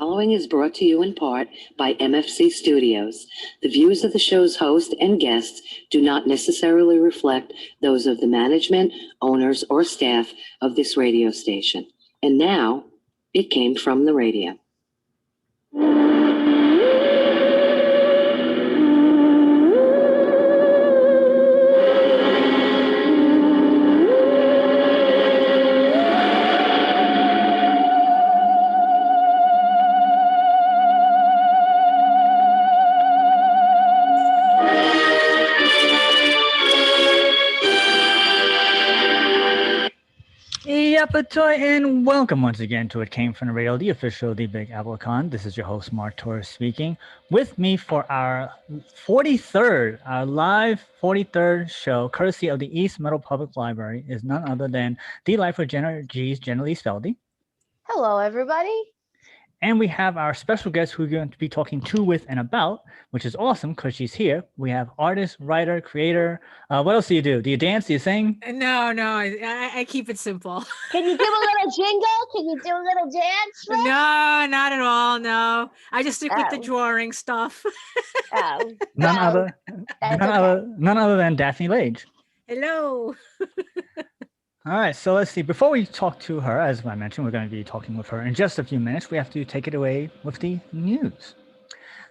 Following is brought to you in part by MFC Studios. The views of the show's host and guests do not necessarily reflect those of the management, owners, or staff of this radio station. And now, it came from the radio. Yapatoy, and welcome once again to It Came From the Radio, the official The Big Apple Con. This is your host, Mark Torres, speaking. With me for our 43rd, our live 43rd show, courtesy of the East Meadow Public Library, is none other than the Life of Jenna G's Jenna Lee Speldy. Hello, everybody. And we have our special guest who we're going to be talking to, with, and about, which is awesome because she's here. We have artist, writer, creator. What else do you do? Do you dance? Do you sing? No, I keep it simple. Can you do a little jingle? Can you do a little dance? No, not at all. No, I just stick with the drawing stuff. None other than Daphne Lage. Hello. All right, so let's see. Before we talk to her, as I mentioned, we're going to be talking with her in just a few minutes. We have to take it away with the news.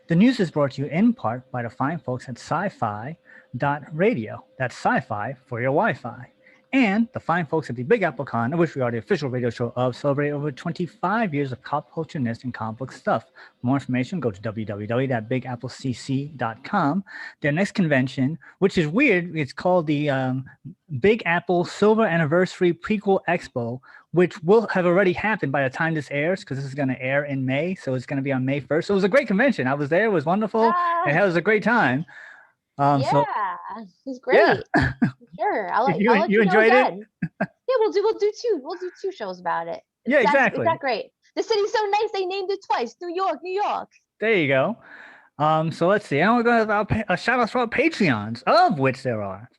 The news is brought to you in part by the fine folks at sci-fi.radio. That's sci-fi for your Wi-Fi. And the fine folks at the Big Apple Con, of which we are the official radio show of, celebrate over 25 years of pop culture ness and comic book stuff. For more information, go to www.bigapplecc.com. Their next convention, which is weird, it's called the Big Apple Silver Anniversary Prequel Expo, which will have already happened by the time this airs, because this is going to air in May, so it's going to be on May 1st. So it was a great convention. I was there. It was wonderful. It was a great time. It was great. Yeah. Sure. You enjoyed it? Yeah, we'll do two shows about it. Yeah, exactly. Is that great? The city's so nice they named it twice. New York. There you go. So let's see. And we're going to have a shout out for our Patreons, of which there are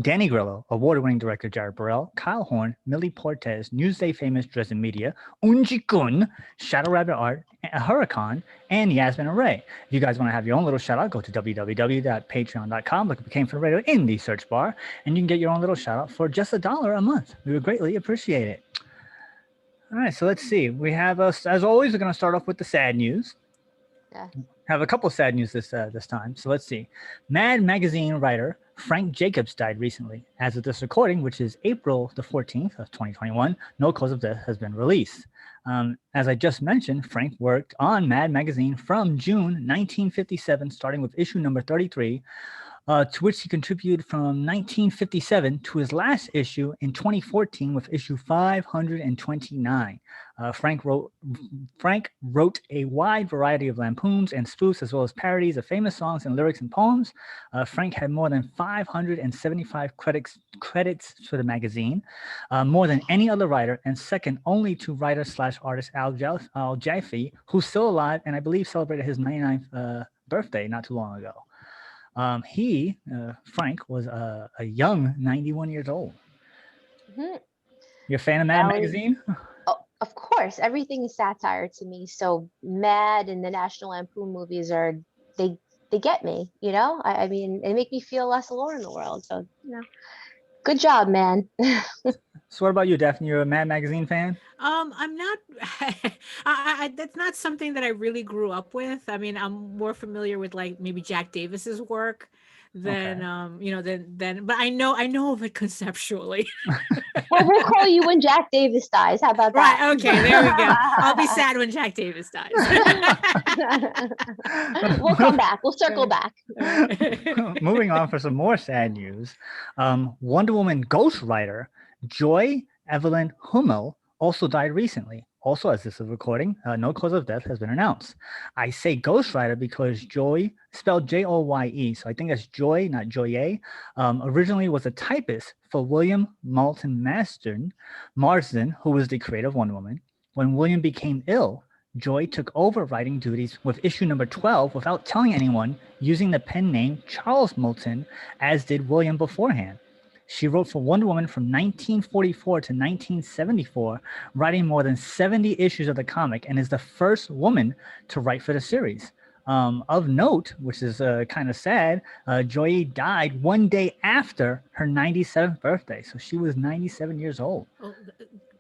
Danny Grillo, award-winning director Jared Burrell, Kyle Horn, Millie Portez, Newsday famous Dresden Media, Unji Kun, Shadow Rabbit Art, Huracan, and Yasmin Array. If you guys want to have your own little shout out, go to www.patreon.com, look up It Came From the Radio in the search bar, and you can get your own little shout out for just $1 a month. We would greatly appreciate it. All right, so let's see. We have, as always, we're going to start off with the sad news. Yeah. Have a couple of sad news this time. So let's see. Mad Magazine writer Frank Jacobs died recently. As of this recording, which is April the 14th of 2021, no cause of death has been released. As I just mentioned, Frank worked on Mad Magazine from June 1957, starting with issue number 33, to which he contributed from 1957 to his last issue in 2014 with issue 529. Frank wrote a wide variety of lampoons and spoofs, as well as parodies of famous songs and lyrics and poems. Frank had more than 575 credits for the magazine, more than any other writer, and second only to writer/artist Al Jaffe, who's still alive and I believe celebrated his 99th birthday not too long ago. Frank was a young 91 years old. Mm-hmm. You're a fan of Mad Magazine? Oh, of course. Everything is satire to me. So Mad and the National Lampoon movies they get me, you know? I mean, they make me feel less alone in the world. So, good job, man. So what about you, Daphne? You're a Mad Magazine fan? I'm not. That's not something that I really grew up with. I mean, I'm more familiar with like maybe Jack Davis's work than but I know of it conceptually. Well, we'll call you when Jack Davis dies. How about that? Right. Okay. There we go. I'll be sad when Jack Davis dies. We'll come back. We'll circle back. Moving on for some more sad news. Wonder Woman ghostwriter Joy Evelyn Hummel also died recently. Also, as this is recording, no cause of death has been announced. I say ghostwriter because Joy, spelled Joye, so I think that's Joy, not Joye, originally was a typist for William Moulton Marsden, who was the creator of Wonder Woman. When William became ill, Joy took over writing duties with issue number 12 without telling anyone, using the pen name Charles Moulton, as did William beforehand. She wrote for Wonder Woman from 1944 to 1974, writing more than 70 issues of the comic, and is the first woman to write for the series. Of note, which is kind of sad, Joy died one day after her 97th birthday. So she was 97 years old. Oh,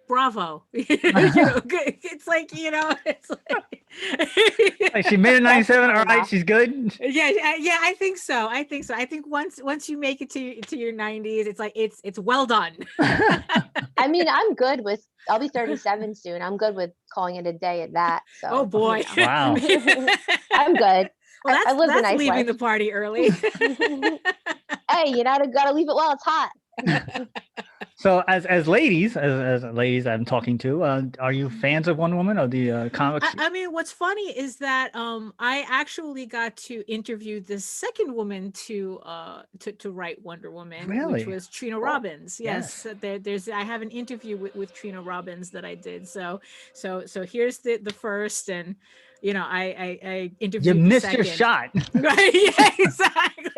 bravo. It's like, it's like she made it 97. All right, she's good. Yeah, I think so. I think once you make it to your 90s, it's like it's well done. I mean, I'll be 37 soon. I'm good with calling it a day at that. So oh boy. Wow. I'm good. Well, I lived a that's nice leaving life. the party early. Hey, gotta leave it while it's hot. So as ladies I'm talking to, are you fans of Wonder Woman or the comics? I mean, what's funny is that I actually got to interview the second woman to write Wonder Woman, Really? which was Trina Robbins. yes. There's I have an interview with Trina Robbins that I did. So here's the first, and I interviewed. You the missed second. your shot. Right? Yeah, exactly.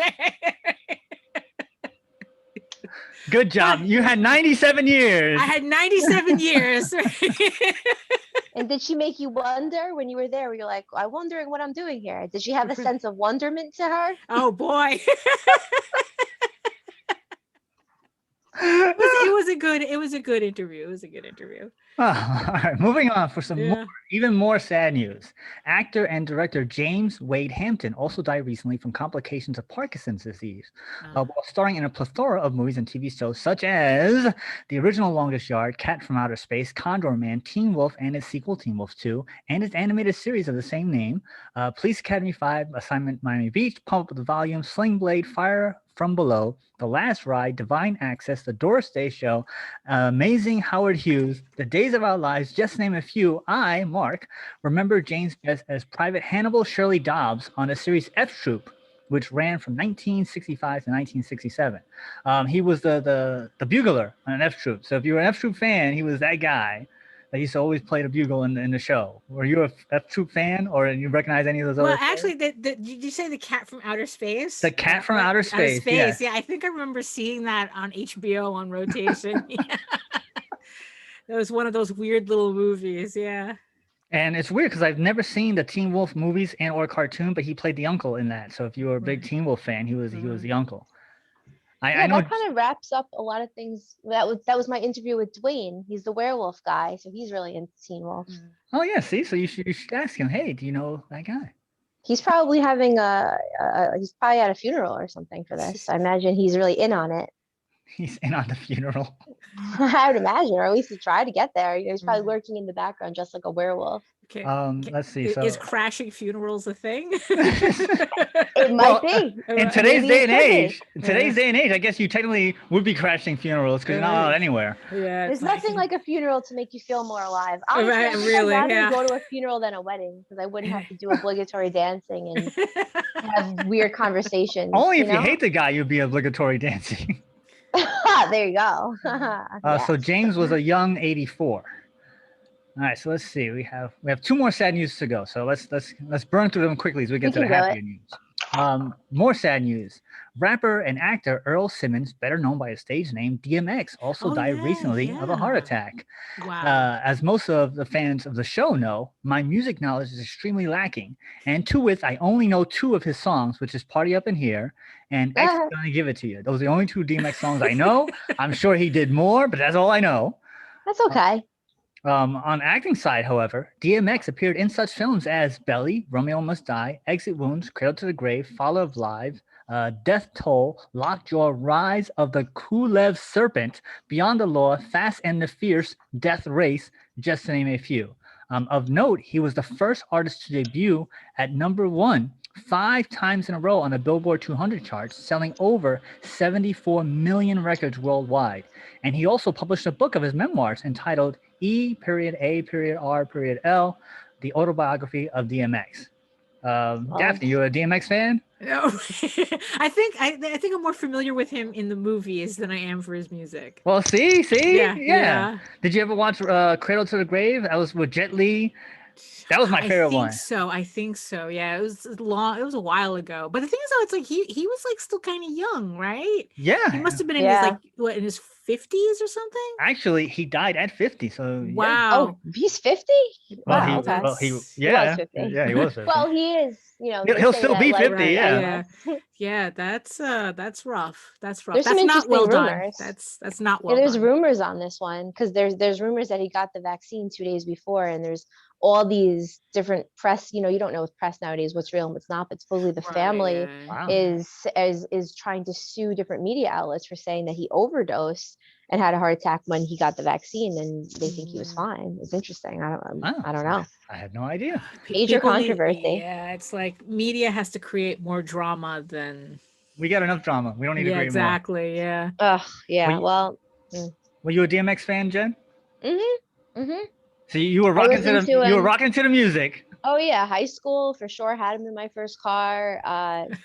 Good job. You had 97 years. I had 97 years. And did she make you wonder when you were there? Were you like, I'm wondering what I'm doing here? Did she have a sense of wonderment to her? Oh boy. It was a good interview. It was a good interview. Oh, all right, moving on for some even more sad news. Actor and director James Wade Hampton also died recently from complications of Parkinson's disease, while starring in a plethora of movies and TV shows such as the original Longest Yard, Cat from Outer Space, Condor Man, Teen Wolf and its sequel Teen Wolf 2, and its animated series of the same name, Police Academy 5, Assignment Miami Beach, Pump Up the Volume, Sling Blade, Fire from Below, The Last Ride, Divine Access, The Doris Day Show, Amazing Howard Hughes, The Days of Our Lives, just to name a few. I, Mark, remember James best as Private Hannibal Shirley Dobbs on the series F Troop, which ran from 1965 to 1967. He was the bugler on F Troop. So if you were an F Troop fan, he was that guy that used to always play the bugle in the show. Were you a F Troop fan, or you recognize any of those? Well, actually, did you say the Cat from Outer Space? The Cat from Outer Space. Space. Yeah, I think I remember seeing that on HBO on rotation. Yeah. That was one of those weird little movies. Yeah. And it's weird because I've never seen the Teen Wolf movies and or cartoon, but he played the uncle in that. So if you were a big Teen Wolf fan, he was the uncle. I know that kind of wraps up a lot of things. That was my interview with Dwayne. He's the werewolf guy, so he's really into Teen Wolf. Oh yeah, see, so you should ask him. Hey, do you know that guy? He's probably having he's probably at a funeral or something for this. I imagine he's really in on it. He's in on the funeral. I would imagine, or at least to try to get there. He's probably lurking in the background just like a werewolf. Okay. Let's see. Is crashing funerals a thing? It might be. In today's day and age, I guess you technically would be crashing funerals because you're not allowed anywhere. Yeah. There's nothing like a funeral to make you feel more alive. Honestly, I'd rather go to a funeral than a wedding because I wouldn't have to do obligatory dancing and have weird conversations. Only if you hate the guy, you'd be obligatory dancing. There you go. So James was a young 84. All right, so let's see. We have 2 more sad news to go. So let's burn through them quickly as we get to the happier news. More sad news. Rapper and actor Earl Simmons, better known by his stage name DMX, also died recently of a heart attack. Wow. As most of the fans of the show know, my music knowledge is extremely lacking. And to wit, I only know 2 of his songs, which is Party Up in Here and X is Gonna Give It to You. Those are the only 2 DMX songs I know. I'm sure he did more, but that's all I know. That's okay. On acting side, however, DMX appeared in such films as Belly, Romeo Must Die, Exit Wounds, Cradle to the Grave, Fall of Live, Death Toll, Lockjaw, Rise of the Kulev Serpent, Beyond the Law, Fast and the Fierce, Death Race, just to name a few. Of note, he was the first artist to debut at #1 5 times in a row on the Billboard 200 charts, selling over 74 million records worldwide. And he also published a book of his memoirs entitled E.A.R.L, The Autobiography of DMX. Daphne, you a DMX fan? No. I think I'm more familiar with him in the movies than I am for his music. Well, see? Yeah. Did you ever watch Cradle to the Grave? That was with Jet Li. That was my favorite I think one. so. I think so. Yeah, it was long. It was a while ago. But the thing is, though, it's like he was like still kind of young, right? Yeah. He must have been in his Yeah. like what in his 50s or something. Actually, he died at 50. So yeah. Wow. Oh, he's 50? Well, Wow, he okay. well he That's- He was yeah 50. yeah he was 50. Well, he is, they He'll say still that be life 50, is yeah. timeless. Yeah, that's rough. That's rough. There's some That's not interesting well done. rumors. That's not Yeah, well there's done. rumors on this one because there's rumors that he got the vaccine 2 days before, and there's all these different press. You don't know with press nowadays what's real and what's not. But supposedly the Right, family yeah. Wow. is trying to sue different media outlets for saying that he overdosed and had a heart attack when he got the vaccine, and they think he was fine. It's interesting. I don't know. I had no idea. Major People need- controversy. yeah, it's like media has to create more drama than. We got enough drama. We don't need to Yeah, create exactly. Yeah. Ugh, yeah. Well, Well, Were you a DMX fan, Jen? mm-hmm. So you were I rocking to listened the to you were him. rocking to the music. Oh yeah, high school for sure. Had him in my first car.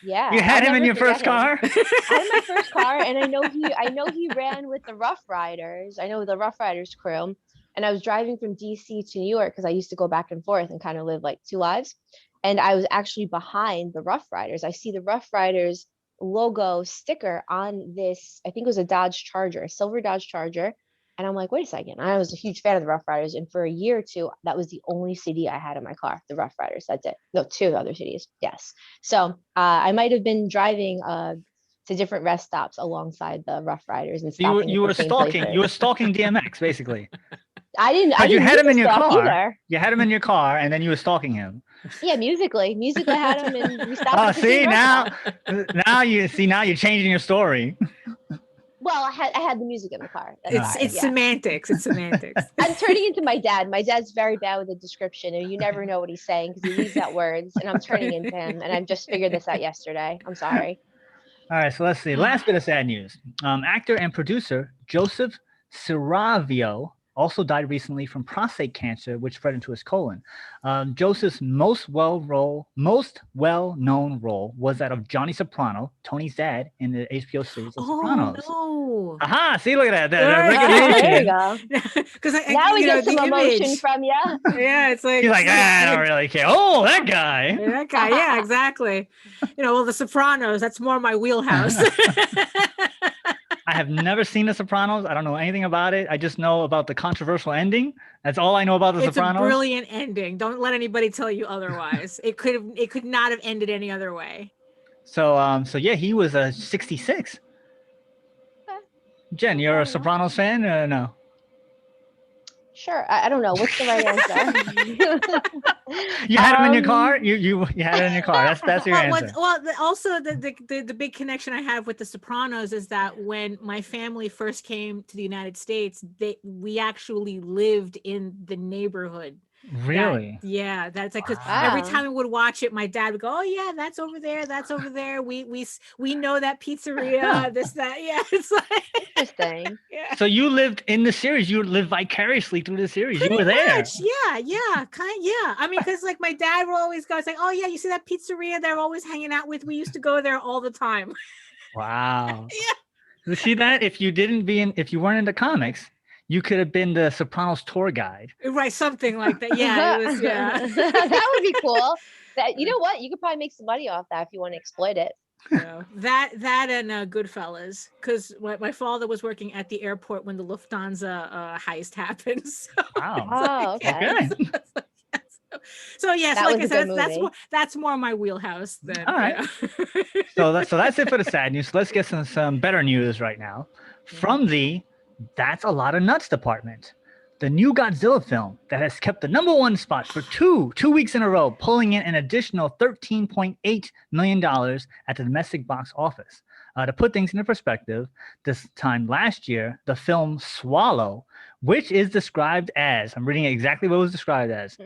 Yeah. You had I'll him in never your forget first him. car? I had my first car, and I know he ran with the Rough Riders. I know the Rough Riders crew, and I was driving from DC to New York because I used to go back and forth and kind of live like two lives. And I was actually behind the Rough Riders. I see the Rough Riders logo sticker on this. I think it was a Dodge Charger, a silver Dodge Charger. And I'm like, wait a second. I was a huge fan of the Rough Riders, and for a year or two, that was the only CD I had in my car. The Rough Riders. That's it. No, two other CDs. Yes. So I might have been driving to different rest stops alongside the Rough Riders and stopping You at were the same stalking. places. You were stalking DMX basically. I didn't. But you had him in your stalk car. either. You had him in your car, and then you were stalking him. Yeah, musically I had him, and we stopped. Oh, at the see same rest now, stop. now you're changing your story. Well, I had the music in the car. That's It's why, it's yeah. semantics. It's semantics. I'm turning into my dad. My dad's very bad with the description, and you never know what he's saying because he leaves out words. And I'm turning into him, and I've just figured this out yesterday. I'm sorry. All right, so let's see. Last bit of sad news. Actor and producer Joseph Siravio also died recently from prostate cancer, which spread into his colon. Joseph's most well-known role was that of Johnny Soprano, Tony's dad, in the HBO series The Sopranos. Oh Aha! See, look at that. Right. There you Recognition. go. Because Now we get some emotion from you. Yeah, it's like He's like, I don't really care. Oh, that guy. that guy. Yeah, exactly. Well, The Sopranos. That's more my wheelhouse. I have never seen The Sopranos. I don't know anything about it. I just know about the controversial ending. That's all I know about The It's Sopranos. a brilliant ending. Don't let anybody tell you otherwise. It could not have ended any other way. So yeah, he was 66. Okay. Jen, you're a Sopranos fan? No. Sure. I don't know. What's the right answer? You had him in your car. You had it in your car. That's your answer. Also the big connection I have with The Sopranos is that when my family first came to the United States, we actually lived in the neighborhood. Really? That's like, because Wow. every time we would watch it, my dad would go, "Oh yeah, that's over there. We know that pizzeria. This that. Yeah, it's like Interesting. yeah." So you lived in the series. You lived vicariously through the series. You were there. Much. Yeah. I mean, because like my dad would always go, it's like, "Oh yeah, you see that pizzeria they're always hanging out with? We used to go there all the time." Wow. Yeah. You see that? If you weren't into comics, you could have been the Sopranos tour guide. Right, something like that. Yeah, it was, yeah. That would be cool. You know what? You could probably make some money off that if you want to exploit it. Yeah. That and Goodfellas, because my father was working at the airport when the Lufthansa heist happened. So, Wow. Oh, okay. so yes, That like was I a said, good that's more my wheelhouse than. All right. So that's it for the sad news. Let's get some better news right now from the That's a Lot of Nuts department. The new Godzilla film that has kept the #1 spot for two weeks in a row, pulling in an additional $13.8 million at the domestic box office. To put things into perspective, this time last year, the film Swallow, which is described as, I'm reading exactly what it was described as,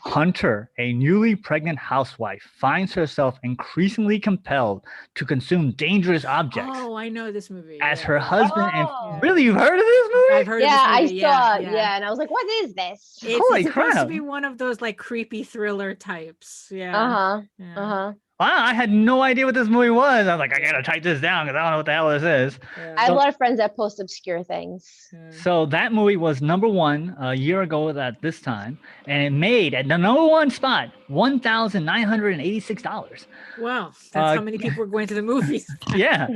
Hunter, a newly pregnant housewife, finds herself increasingly compelled to consume dangerous objects Oh, I know this movie. as Yeah. her husband. Oh. And really, you've heard of this movie? I've heard Yeah, of I this movie. saw. Yeah. Yeah, and I was like, "What is this?" It's Holy supposed crap. to be one of those like creepy thriller types. Yeah. Uh huh. Yeah. Uh huh. I had no idea what this movie was. I was like, I gotta type this down because I don't know what the hell this is. I have a lot of friends that post obscure things. So that movie was #1 a year ago at this time, and it made at the #1 spot $1,986. Wow, that's how many people were going to the movies. Yeah.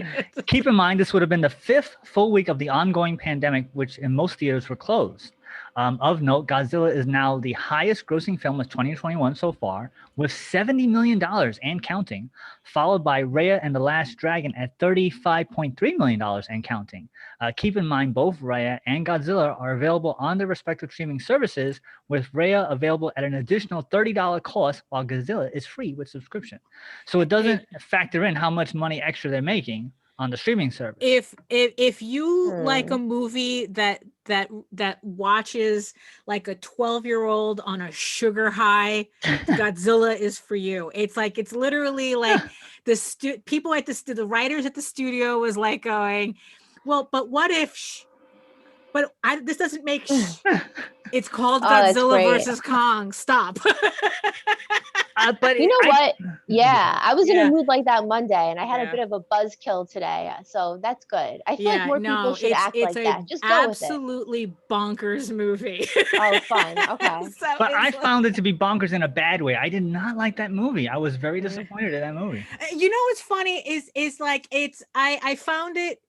Keep in mind, this would have been the 5th full week of the ongoing pandemic, which in most theaters were closed. Of note, Godzilla is now the highest grossing film of 2021 so far, with $70 million and counting, followed by Raya and the Last Dragon at $35.3 million and counting. Keep in mind, both Raya and Godzilla are available on their respective streaming services, with Raya available at an additional $30 cost, while Godzilla is free with subscription. So it doesn't factor in how much money extra they're making on the streaming service. If you like a movie that watches like a 12-year-old on a sugar high, Godzilla is for you. It's literally like people at the writers at the studio was like going, well, but what if this doesn't make it's called Godzilla versus Kong. Stop. But you know what? Yeah, I was in a mood like that Monday, and I had a bit of a buzzkill today, so that's good. I feel like more people should act like that. Just go with it. Absolutely bonkers movie. Oh, fun. Okay. But I found it to be bonkers in a bad way. I did not like that movie. I was very disappointed in that movie. You know what's funny is like I found it.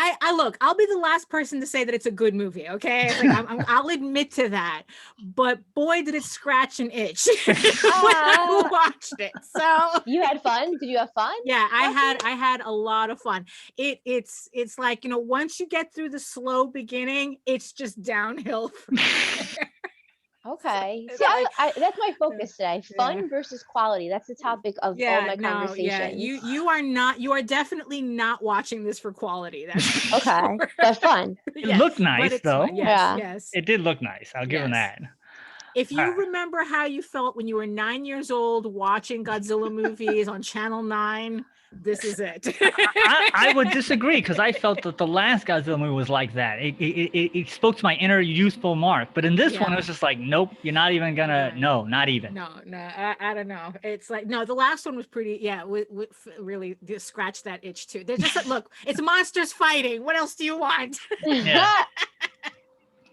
I look, I'll be the last person to say that it's a good movie, okay? Like I'll admit to that. But boy, did it scratch an itch when I watched it. So you had fun? Did you have fun? Yeah, I had a lot of fun. It's like, once you get through the slow beginning, it's just downhill from there. Okay. See, that's my focus today. Fun versus quality. That's the topic of all my conversations. You are definitely not watching this for quality. That's okay. That's fun. It looked nice though. Yes. It did look nice. I'll give him that. If you remember how you felt when you were 9 years old watching Godzilla movies on Channel 9, this is it. I would disagree, because I felt that the last Godzilla movie was like that. It spoke to my inner youthful Mark. But in this one, it was just like, nope, you're not even gonna, no, not even. No, I don't know. It's like, no, the last one was pretty, really scratch that itch too. They're just like, look, it's monsters fighting. What else do you want?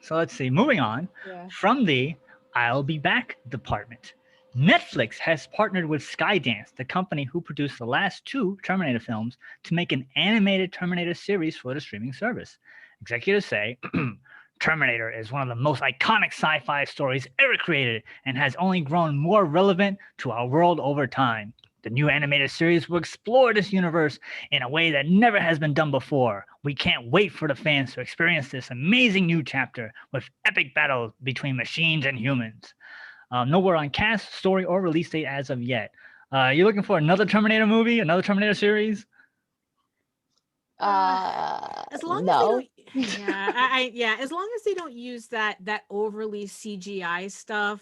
So let's see, moving on from the I'll Be Back department. Netflix has partnered with Skydance, the company who produced the last 2 Terminator films, to make an animated Terminator series for the streaming service. Executives say, Terminator is one of the most iconic sci-fi stories ever created and has only grown more relevant to our world over time. The new animated series will explore this universe in a way that never has been done before. We can't wait for the fans to experience this amazing new chapter with epic battles between machines and humans. No word on cast, story, or release date as of yet. You looking for another Terminator movie, another Terminator series? As long as they don't, as long as they don't use that overly CGI stuff,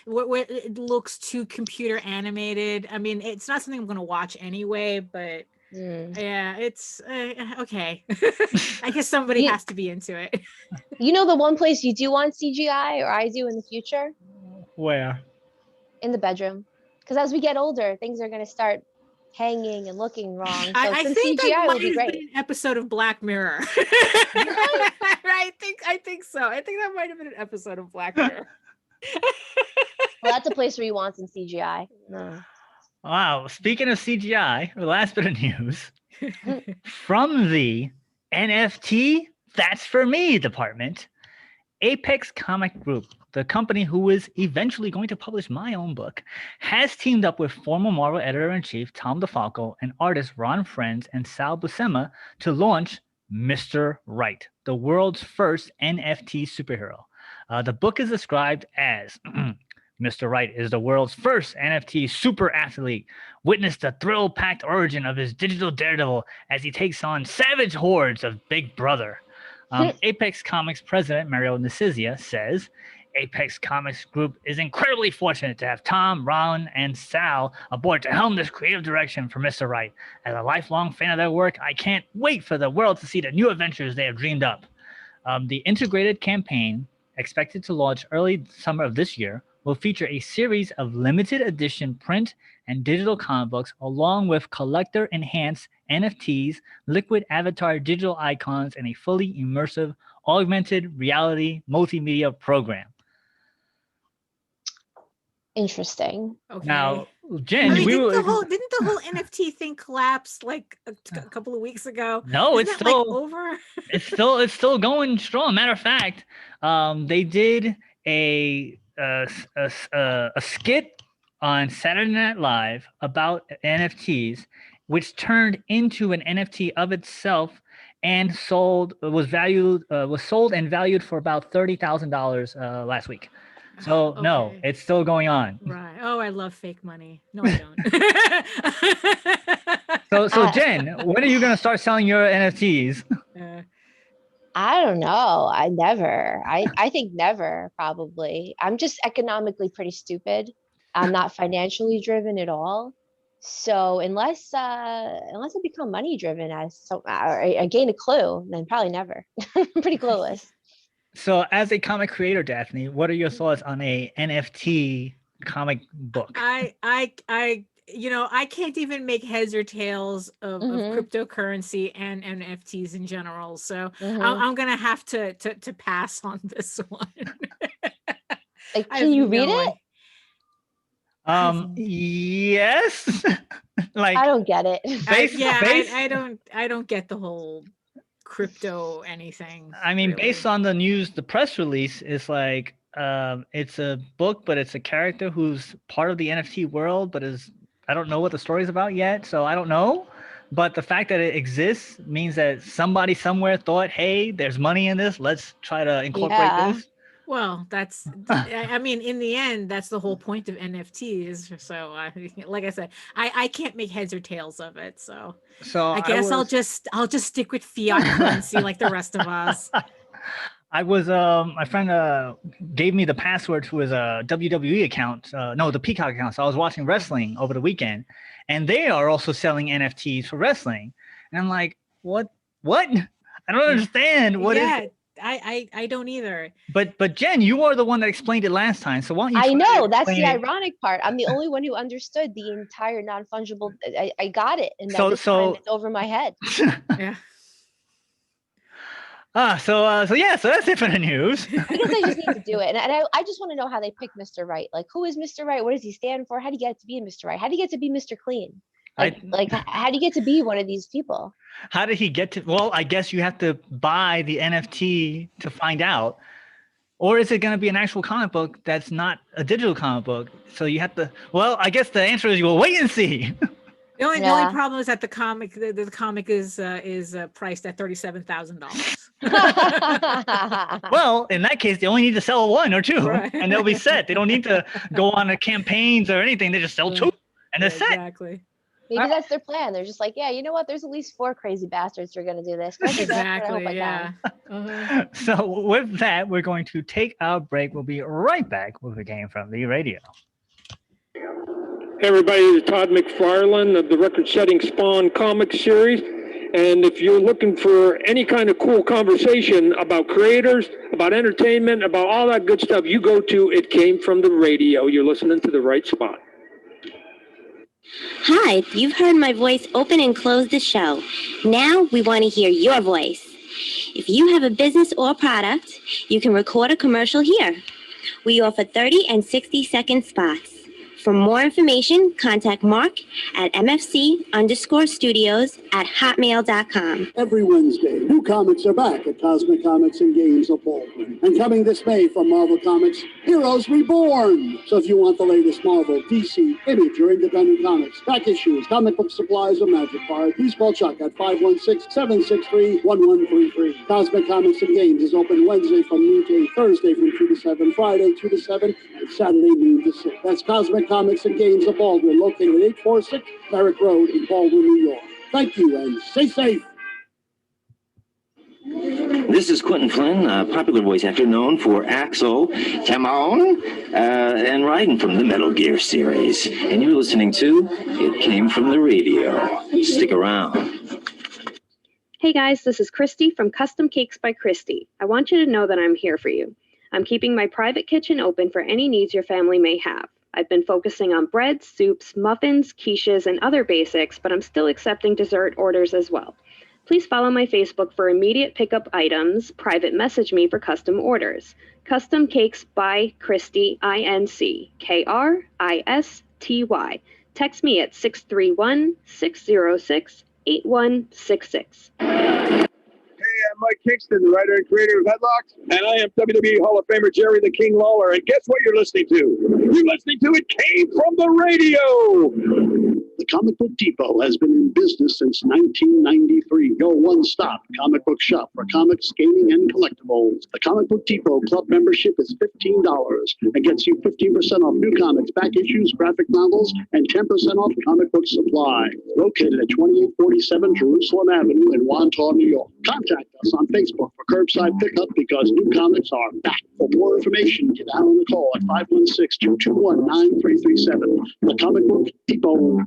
where it looks too computer animated. I mean, it's not something I'm going to watch anyway, but it's okay. I guess somebody has to be into it. The one place you do want CGI, or I do in the future? Where? In the bedroom. Because as we get older, things are going to start hanging and looking wrong. So I think CGI that would might be have great. been an episode of Black Mirror. I think so. I think that might have been an episode of Black Mirror. Well, that's a place where you want some CGI. No. Wow. Speaking of CGI, the last bit of news from the NFT That's For Me department, Apex Comic Group, the company who is eventually going to publish my own book, has teamed up with former Marvel editor-in-chief Tom DeFalco and artists Ron Frenz and Sal Buscema to launch Mr. Right, the world's first NFT superhero. The book is described as Mr. Right is the world's first NFT super athlete. Witness the thrill-packed origin of his digital daredevil as he takes on savage hordes of Big Brother. Apex Comics president Mario Nasizia says, Apex Comics Group is incredibly fortunate to have Tom, Ron, and Sal aboard to helm this creative direction for Mr. Right. As a lifelong fan of their work, I can't wait for the world to see the new adventures they have dreamed up. The integrated campaign, expected to launch early summer of this year, will feature a series of limited edition print and digital comic books, along with collector enhanced NFTs, liquid avatar digital icons, and a fully immersive augmented reality multimedia program. Interesting. Okay. Now, I Jen, mean, we didn't were the whole NFT thing collapse like a couple of weeks ago? no, Isn't it's that, like, still over? it's still going strong. Matter of fact, they did a skit on Saturday Night Live about NFTs, which turned into an NFT of itself and was sold and valued for about $30,000 last week. So no, Okay. it's still going on. Right. Oh, I love fake money. No, I don't. So Jen, when are you gonna start selling your NFTs? I don't know. I never. I think never, probably. I'm just economically pretty stupid. I'm not financially driven at all. So unless I become money driven or I gain a clue, then probably never. I'm pretty clueless. So, as a comic creator, Daphne, what are your thoughts on a NFT comic book? I can't even make heads or tails of Mhm. cryptocurrency and NFTs in general. So Mhm. I'm gonna have to pass on this one. Like, I can have you no read it? idea. Yes. Like, I don't get it. I don't get the whole crypto anything. I mean, really. based on the news, the press release is like, it's a book, but it's a character who's part of the NFT world, but I don't know what the story's about yet, so I don't know. But the fact that it exists means that somebody somewhere thought, hey, there's money in this. Let's try to incorporate Yeah. this. Well, I mean, in the end, that's the whole point of NFTs. So, like I said, I can't make heads or tails of it. So I guess I'll just stick with fiat currency like the rest of us. I was my friend gave me the password to his WWE account. No, the Peacock account. So I was watching wrestling over the weekend, and they are also selling NFTs for wrestling. And I'm like, what? I don't understand. What is it? I don't either. But Jen, you are the one that explained it last time. So why don't you? I know, that's the explain it? ironic part. I'm the only one who understood the entire non-fungible. I got it, and So- this time it's over my head. Yeah. So that's it for the news. I guess I just need to do it, and I just want to know how they pick Mr. Right. Like, who is Mr. Right? What does he stand for? How do you get to be Mr. Right? How do you get to be Mr. Clean? Like, how do you get to be one of these people? How did he get to? Well, I guess you have to buy the NFT to find out. Or is it going to be an actual comic book that's not a digital comic book? So you have to. Well, I guess the answer is you will wait and see. The only problem is that the comic is priced at $37,000. Well, in that case, they only need to sell one or two, Right. and they'll be set. They don't need to go on a campaigns or anything. They just sell two, and they're set. Exactly. Maybe that's their plan. They're just like, yeah, you know what? There's at least 4 crazy bastards who are going to do this. Exactly. Yeah. So with that, we're going to take our break. We'll be right back with a game from the radio. Hey everybody, this is Todd McFarlane of the record-setting Spawn comic series. And if you're looking for any kind of cool conversation about creators, about entertainment, about all that good stuff, you go to It Came From the Radio. You're listening to the right spot. Hi, you've heard my voice open and close the show. Now we want to hear your voice. If you have a business or product, you can record a commercial here. We offer 30 and 60-second spots. For more information, contact Mark at mfc_studios@hotmail.com. Every Wednesday, new comics are back at Cosmic Comics and Games of Baldwin. And coming this May from Marvel Comics, Heroes Reborn. So if you want the latest Marvel, DC, Image, or independent comics, back issues, comic book supplies, or magic card, please call Chuck at 516-763-1133. Cosmic Comics and Games is open Wednesday from noon to 8, Thursday from 2 to 7, Friday 2 to 7, and Saturday noon to 6. That's Cosmic Comics and Games of Baldwin, located at 846 Merrick Road in Baldwin, New York. Thank you, and stay safe. This is Quentin Flynn, a popular voice actor known for Axel, Timon, and Raiden from the Metal Gear series. And you're listening to It Came From the Radio. Stick around. Hey guys, this is Christy from Custom Cakes by Christy. I want you to know that I'm here for you. I'm keeping my private kitchen open for any needs your family may have. I've been focusing on breads, soups, muffins, quiches, and other basics, but I'm still accepting dessert orders as well. Please follow my Facebook for immediate pickup items. Private message me for custom orders. Custom Cakes by Christy, INC, KRISTY. Text me at 631-606-8166. Hey, I'm Mike Kingston, the writer and creator of Headlocks, and I am WWE Hall of Famer Jerry the King Lawler. And guess what you're listening to? You're listening to It Came From the Radio. The Comic Book Depot has been in business since 1993. Your one-stop comic book shop for comics, gaming, and collectibles. The Comic Book Depot Club membership is $15 and gets you 15% off new comics, back issues, graphic novels, and 10% off comic book supply. Located at 2847 Jerusalem Avenue in Wantagh, New York. Contact us on Facebook for curbside pickup because new comics are back. For more information, get out on the call at 516-221-9337. The Comic Book Depot.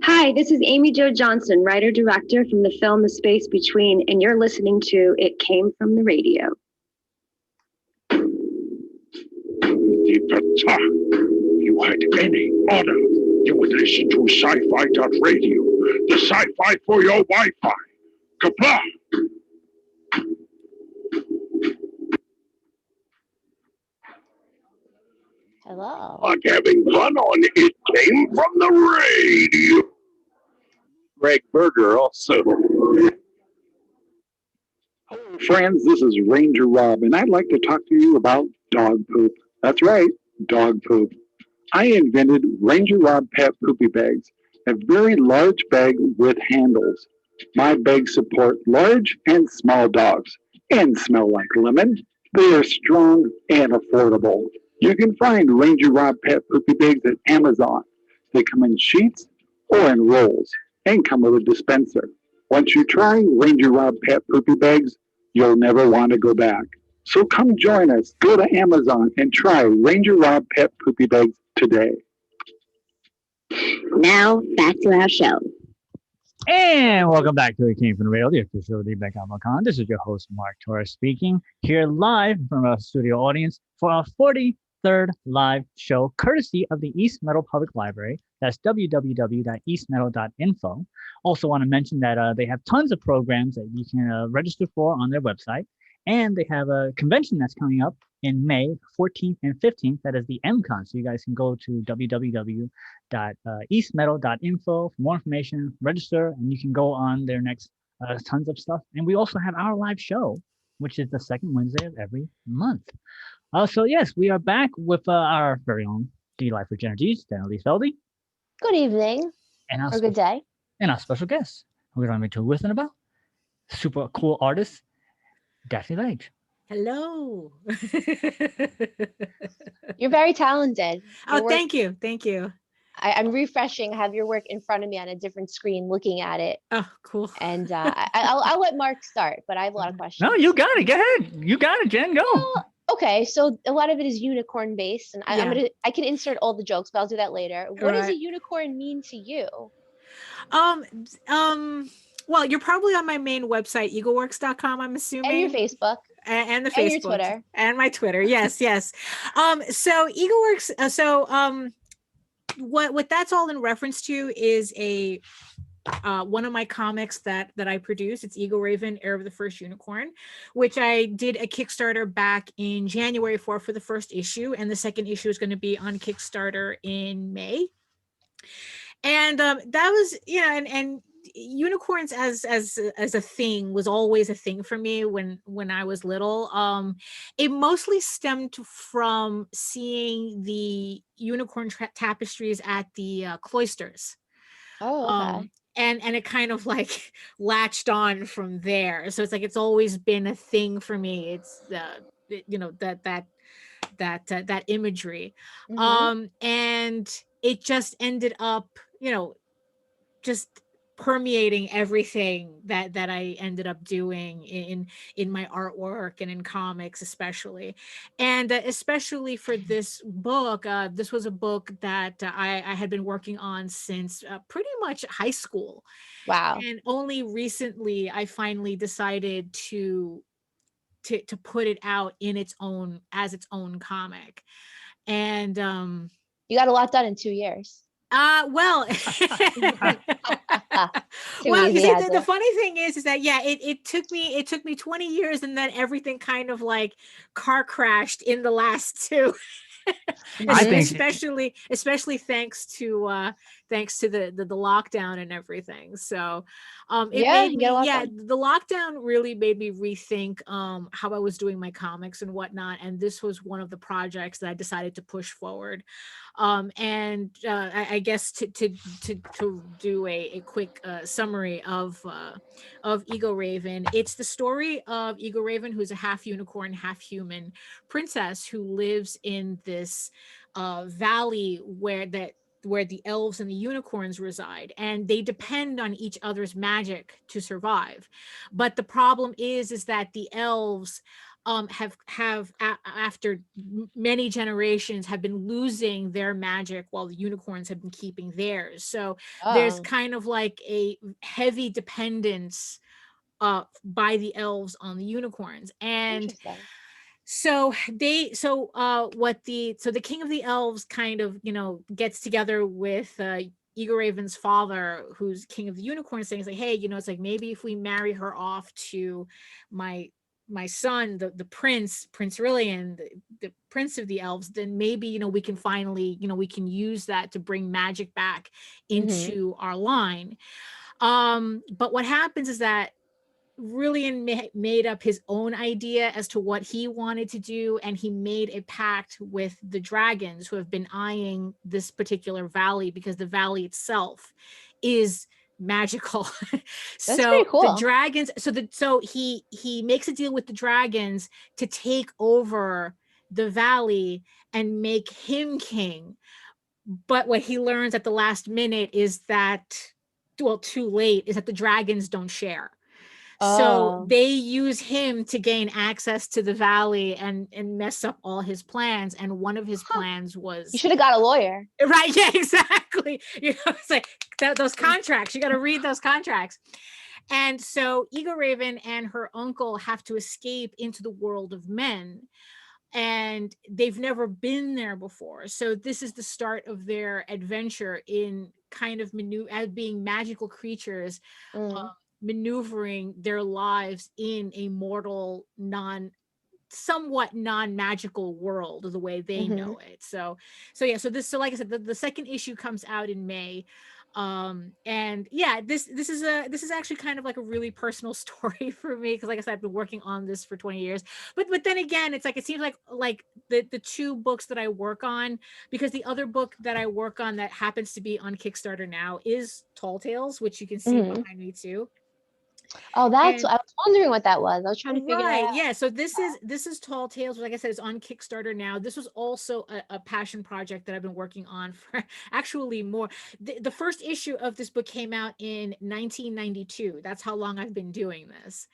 Hi, this is Amy Jo Johnson, writer-director from the film The Space Between, and you're listening to It Came From the Radio. If you had any honor, you would listen to sci-fi.radio, the sci-fi for your Wi-Fi. Kapla! Hello. Like having fun on It Came From the Radio. Greg Berger also. Hello, friends. This is Ranger Rob, and I'd like to talk to you about dog poop. That's right, dog poop. I invented Ranger Rob Pet Poopy Bags, a very large bag with handles. My bags support large and small dogs and smell like lemon. They are strong and affordable. You can find Ranger Rob Pet Poopy Bags at Amazon. They come in sheets or in rolls and come with a dispenser. Once you try Ranger Rob Pet Poopy Bags, you'll never want to go back. So come join us. Go to Amazon and try Ranger Rob Pet Poopy Bags today. Now, back to our show. And welcome back to It Came From the Radio, the official of the Comic-Con. This is your host, Mark Torres, speaking here live from our studio audience for our 43rd live show, courtesy of the East Meadow Public Library. That's www.eastmeadow.info. Also want to mention that they have tons of programs that you can register for on their website. And they have a convention that's coming up in May 14th and 15th. That is the MCon. So you guys can go to www.eastmeadow.info for more information, register, and you can go on their next tons of stuff. And we also have our live show, which is the second Wednesday of every month. So yes, we are back with our very own D Life with Energies, Daniel Lee Feldy. Good evening. And or good day. And our special guest, we're going to be talking with and about super cool artist, Daphne Lage. Hello. You're very talented. Oh, thank you. Thank you. I'm refreshing. I have your work in front of me on a different screen looking at it. Oh, cool. And I'll let Mark start, but I have a lot of questions. No, you got it. Go ahead. You got it, Jen. Go. Well, okay, so a lot of it is unicorn based, and I can insert all the jokes, but I'll do that later. What does a unicorn mean to you? Well, you're probably on my main website, eagleworks.com, I'm assuming. And your Facebook. And the Facebook. And your Twitter. And my Twitter. Yes, yes. So Eagleworks, what that's all in reference to is a one of my comics that I produce. It's Eagle Raven, Heir of the First Unicorn, which I did a Kickstarter back in January for the first issue, and the second issue is going to be on Kickstarter in May. And that was, and unicorns as a thing was always a thing for me when I was little. It mostly stemmed from seeing the unicorn tapestries at the cloisters. Oh, okay. And it kind of like latched on from there. So it's like it's always been a thing for me. It's that imagery. Mm-hmm. And it just ended up, just permeating everything that I ended up doing in my artwork and in comics, especially. And especially for this book, this was a book that I had been working on since pretty much high school. Wow. And only recently I finally decided to put it out in its own, as its own comic. And You got a lot done in 2 years. well, Too well, you easy, see, had the to. funny thing is that yeah, it took me 20 years, and then everything kind of like car crashed in the last two. I think especially thanks to the lockdown and everything. So it Yeah, made you get a me, lot yeah, done. the lockdown really made me rethink how I was doing my comics and whatnot, and this was one of the projects that I decided to push forward. And I guess to do a quick summary of Ego Raven. It's the story of Ego Raven, who's a half unicorn, half human princess who lives in this valley where the elves and the unicorns reside, and they depend on each other's magic to survive. But the problem is that the elves after many generations have been losing their magic while the unicorns have been keeping theirs. So there's Oh, kind of like a heavy dependence by the elves on the unicorns. And interesting. the king of the elves kind of, gets together with Eagle Raven's father, who's king of the unicorns, saying, like, hey, it's like, maybe if we marry her off to my son, the Prince Rillian, the prince of the elves, then maybe, we can finally, we can use that to bring magic back into our line. But what happens is that Rillian made up his own idea as to what he wanted to do, and he made a pact with the dragons who have been eyeing this particular valley because the valley itself is magical. That's pretty So the cool. dragons, so he makes a deal with the dragons to take over the valley and make him king. But what he learns at the last minute is that, well, too late, is that the dragons don't share. So Oh, they use him to gain access to the valley and mess up all his plans. And one of his plans you was, should have got a lawyer. right, yeah, exactly. It's like those contracts. You got to read those contracts. And so Ego Raven and her uncle have to escape into the world of men, and they've never been there before. So this is the start of their adventure in kind of as being magical creatures, Mm. maneuvering their lives in a mortal, somewhat non-magical world the way they know it. So like I said, the second issue comes out in May. And yeah, this is actually kind of like a really personal story for me, because like I said, I've been working on this for 20 years. But then again, it's like, it seems like the two books that I work on, because the other book that I work on that happens to be on Kickstarter now is Tall Tales, which you can see behind me too. Oh, I And was wondering what that was. I was trying to figure that right, out. yeah. So this is Tall Tales, which, like I said, is on Kickstarter now. This was also a passion project that I've been working on for actually more. The first issue of this book came out in 1992. That's how long I've been doing this.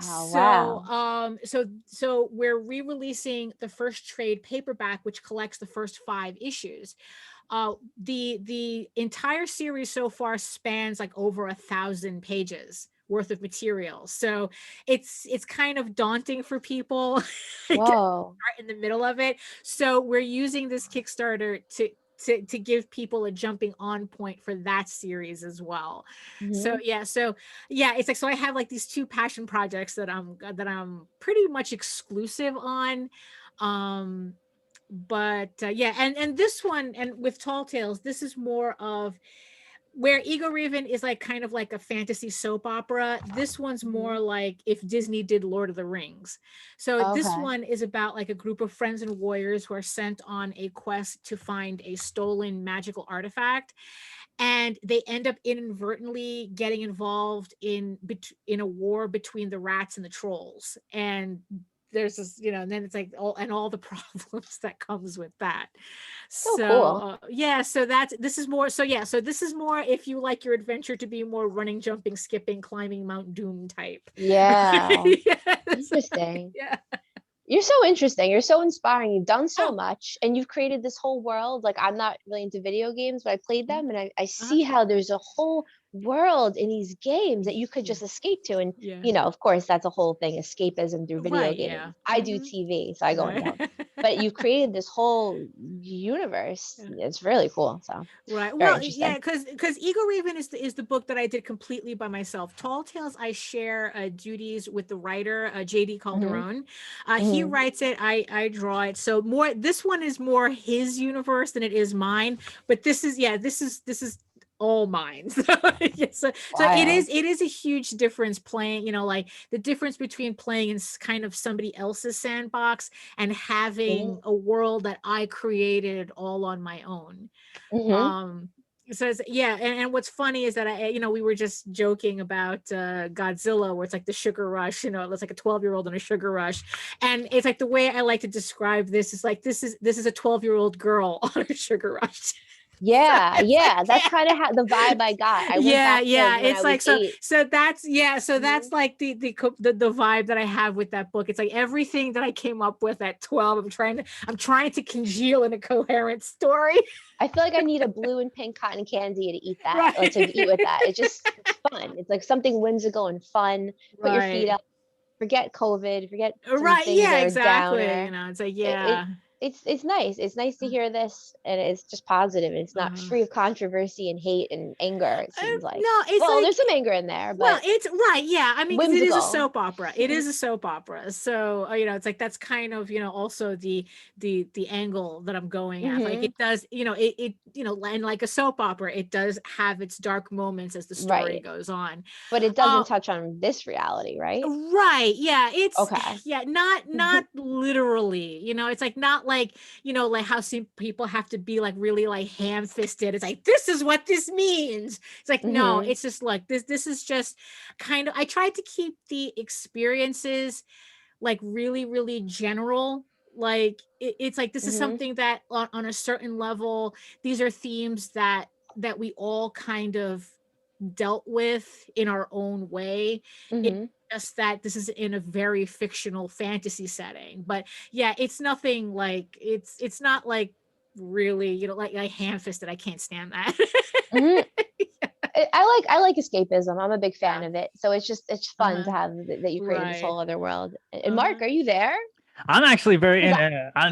So Wow. so we're re-releasing the first trade paperback, which collects the first 5 issues. The entire series so far spans like over 1,000 pages worth of material. So it's kind of daunting for people Whoa. in the middle of it. So we're using this Kickstarter to give people a jumping on point for that series as well. So yeah, it's like, so I have like these 2 passion projects that I'm pretty much exclusive on. But yeah, and this one, and with Tall Tales, this is more of where Ego Raven is like kind of like a fantasy soap opera. This one's more like if Disney did Lord of the Rings. So this Okay. one is about like a group of friends and warriors who are sent on a quest to find a stolen magical artifact, and they end up inadvertently getting involved in a war between the rats and the trolls. And there's this, and then it's like all the problems that comes with that. So cool. Yeah, so this is more if you like your adventure to be more running, jumping, skipping, climbing Mount Doom type. Yeah. Yes. Interesting. Yeah. You're so interesting. You're so inspiring. You've done so much and you've created this whole world. Like, I'm not really into video games, but I played them and I see how there's a whole world in these games that you could just escape to. And, of course, that's a whole thing, escapism through video Right, games. yeah. I do TV, so I go into them. But you've created this whole universe. It's really cool. So Right. very Well, interesting. yeah, because Eagle Raven is the book that I did completely by myself. Tall Tales, I share duties with the writer, JD Calderon. He writes it, I draw it. So this one is more his universe than it is mine. But this is all mine. So it is a huge difference playing, like the difference between playing in kind of somebody else's sandbox and having a world that I created all on my own. So and what's funny is that we were just joking about Godzilla, where it's like the sugar rush, it looks like a 12-year-old in a sugar rush. And it's like the way I like to describe this is like this is a 12-year-old girl on a sugar rush. Yeah, that's kind of how the vibe I got. I went back to when it's I like was 8. so that's that's like the vibe that I have with that book. It's like everything that I came up with at 12, I'm trying to congeal in a coherent story. I feel like I need a blue and pink cotton candy to eat that, or to eat with that. It's fun. It's like something whimsical and fun. Put your feet up, forget COVID, forget things that are exactly. downer. It's like it's nice. It's nice to hear this, and it's just positive. It's not free of controversy and hate and anger. It seems like there's some anger in there, but it's right. Yeah, I mean, it is a whimsical. soap opera. It is a soap opera. So it's like that's kind of also the angle that I'm going at. Like it does, and like a soap opera, it does have its dark moments as the story goes on. But it doesn't touch on this reality, right? Right. Yeah. It's okay. Yeah. Not literally. It's like not like like how some people have to be like really like ham-fisted. It's like this is what this means. It's like no. It's just like this. This is just kind of. I tried to keep the experiences like really, really general. Like it's like this is something that on a certain level, these are themes that we all kind of dealt with in our own way. It's just that this is in a very fictional fantasy setting, but it's nothing like it's not like really like ham-fisted. I can't stand that. I like escapism. I'm a big fan of it, so it's fun to have that you created this whole other world. And Mark, are you there? I'm actually very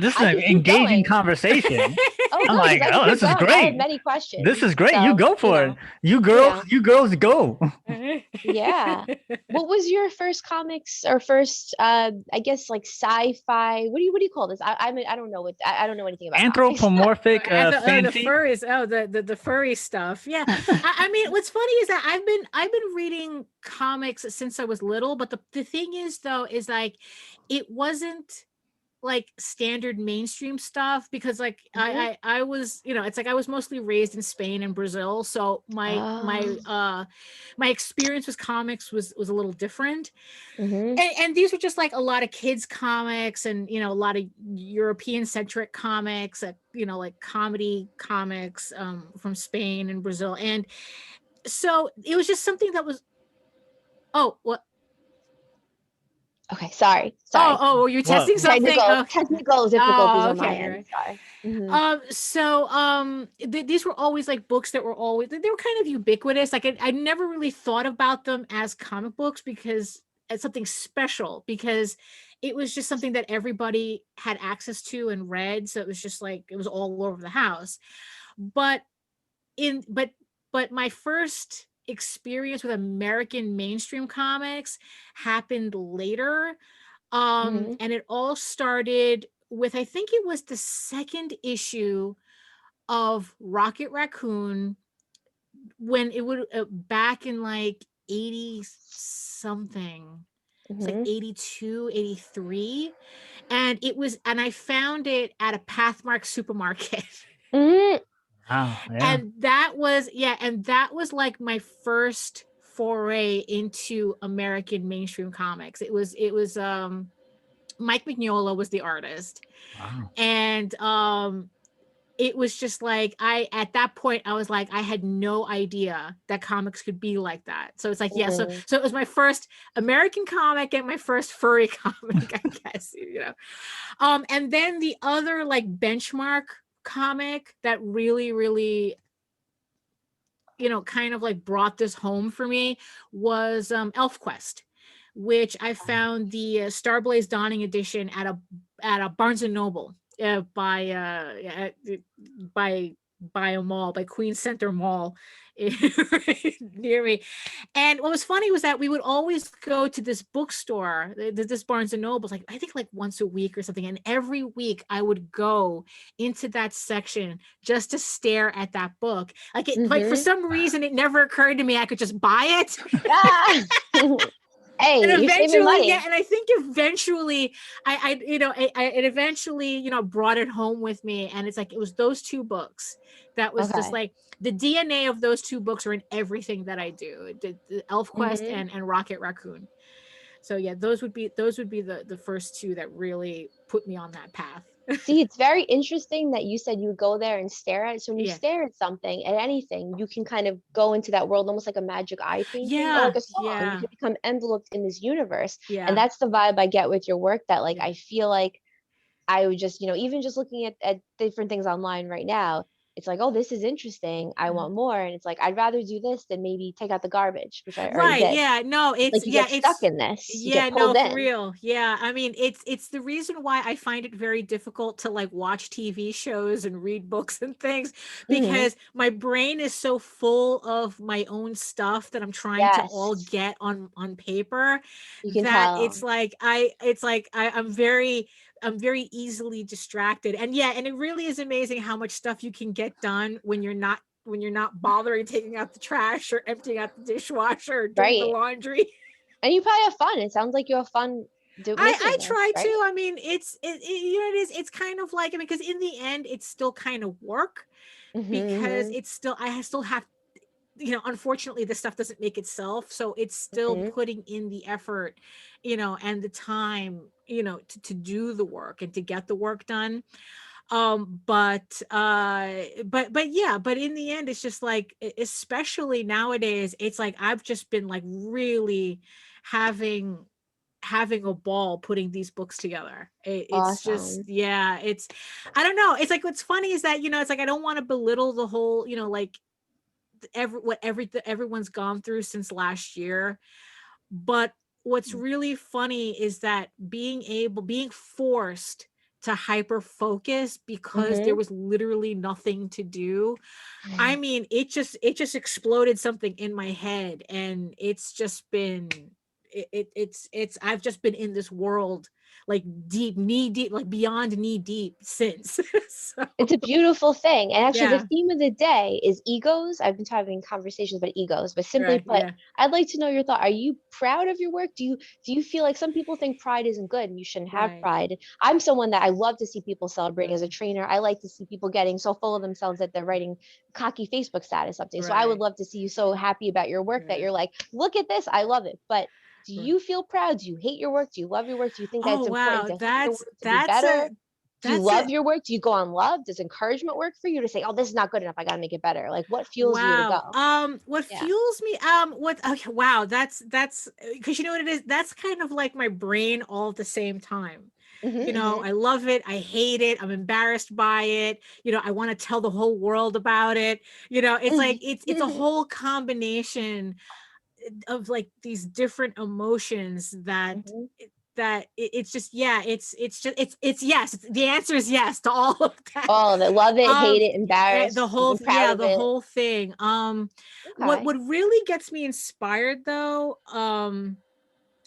this is an engaging conversation. I'm like, this is great. I have many questions. This is great. So, you go for it. You girls go. Yeah. What was your first comics or first I guess like sci-fi? What do you call this? I don't know I don't know anything about anthropomorphic fantasy. The furries. Oh, the furry stuff. Yeah. I mean, what's funny is that I've been reading comics since I was little, but the thing is though is like it wasn't like standard mainstream stuff because like I was it's like I was mostly raised in Spain and Brazil, so my experience with comics was a little different. And these were just like a lot of kids comics and a lot of European centric comics, like comedy comics from Spain and Brazil, and so it was just something that was okay, sorry. Oh, you're testing something? Technical difficulties on my end. Sorry. So these were always like books that were always, they were kind of ubiquitous. Like I never really thought about them as comic books because it's something special, because it was just something that everybody had access to and read. So it was just like, it was all over the house. But my first experience with American mainstream comics happened later. And it all started with, I think it was the second issue of Rocket Raccoon, when it would back in like 80 something. It's like 82, 83. And I found it at a Pathmark supermarket. Wow, yeah. And that was like my first foray into American mainstream comics. It was Mike Mignola was the artist. Wow. And it was just like, at that point I was like, I had no idea that comics could be like that. So it's like, yeah, so it was my first American comic and my first furry comic, I guess, you know. And then the other like benchmark comic that really, really, you know, kind of like brought this home for me was ElfQuest, which I found the Starblaze Dawning edition at a Barnes and Noble by a mall, by Queens Center Mall near me. And what was funny was that we would always go to this bookstore, this Barnes and Noble, like I think like once a week or something. And every week I would go into that section just to stare at that book. Like like for some reason it never occurred to me I could just buy it. Hey, and you're saving eventually, money. yeah, and I think eventually, it eventually, you know, brought it home with me, and it's like it was those two books that was just like the DNA of those two books are in everything that I do. The ElfQuest and Rocket Raccoon. So yeah, those would be the first two that really put me on that path. See, it's very interesting that you said you would go there and stare at it. So when you Yeah. stare at something, at anything, you can kind of go into that world almost like a magic eye painting or Yeah, like a song. yeah. You can become enveloped in this universe. Yeah. And that's the vibe I get with your work, that like I feel like I would just, you know, even just looking at different things online right now, it's like, oh, this is interesting. I want more. And it's like, I'd rather do this than maybe take out the garbage, which I already Right. did. Yeah. No, it's Like you get stuck in this, you yeah, get pulled no, for in. real. Yeah. I mean, it's the reason why I find it very difficult to like watch TV shows and read books and things, because my brain is so full of my own stuff that I'm trying to all get on paper, You can that tell. it's like I'm very easily distracted. And yeah, and it really is amazing how much stuff you can get done when you're not bothering taking out the trash or emptying out the dishwasher or doing the laundry. And you probably have fun. It sounds like you have fun I try to. I mean, it's kind of like, I mean, because in the end it's still kind of work, because it's still, I still have, you know, unfortunately the stuff doesn't make itself, so it's still putting in the effort, you know, and the time, you know, to do the work and to get the work done. But yeah, but in the end it's just like, especially nowadays, it's like I've just been like really having a ball putting these books together. It's just, yeah, it's, I don't know, it's like, what's funny is that, you know, it's like I don't want to belittle the whole, you know, like everyone's gone through since last year, but what's really funny is that being forced to hyper focus because there was literally nothing to do. I mean, it just exploded something in my head, and it's just been it's I've just been in this world like knee deep, like beyond knee deep since. So, it's a beautiful thing. And actually, yeah. the theme of the day is egos. I've been having conversations about egos, but simply put, I'd like to know your thought. Are you proud of your work? Do you feel like some people think pride isn't good and you shouldn't have pride? I'm someone that I love to see people celebrating. As a trainer, I like to see people getting so full of themselves that they're writing cocky Facebook status updates. So I would love to see you so happy about your work that you're like, look at this, I love it. But do you feel proud? Do you hate your work? Do you love your work? Do you think that's important to hate your work to be better? Do you love your work? Do you go on love? Does encouragement work for you to say, oh, this is not good enough, I got to make it better? Like, what fuels you to go? What fuels me, okay, wow, that's because you know what it is, that's kind of like my brain all at the same time. You know, I love it, I hate it, I'm embarrassed by it, you know, I want to tell the whole world about it, you know, it's like it's a whole combination of like these different emotions that it's just, yeah, it's yes, the answer is yes to all of that. Oh, they love it, hate it, embarrassed, the whole whole thing. What Okay. really gets me inspired though,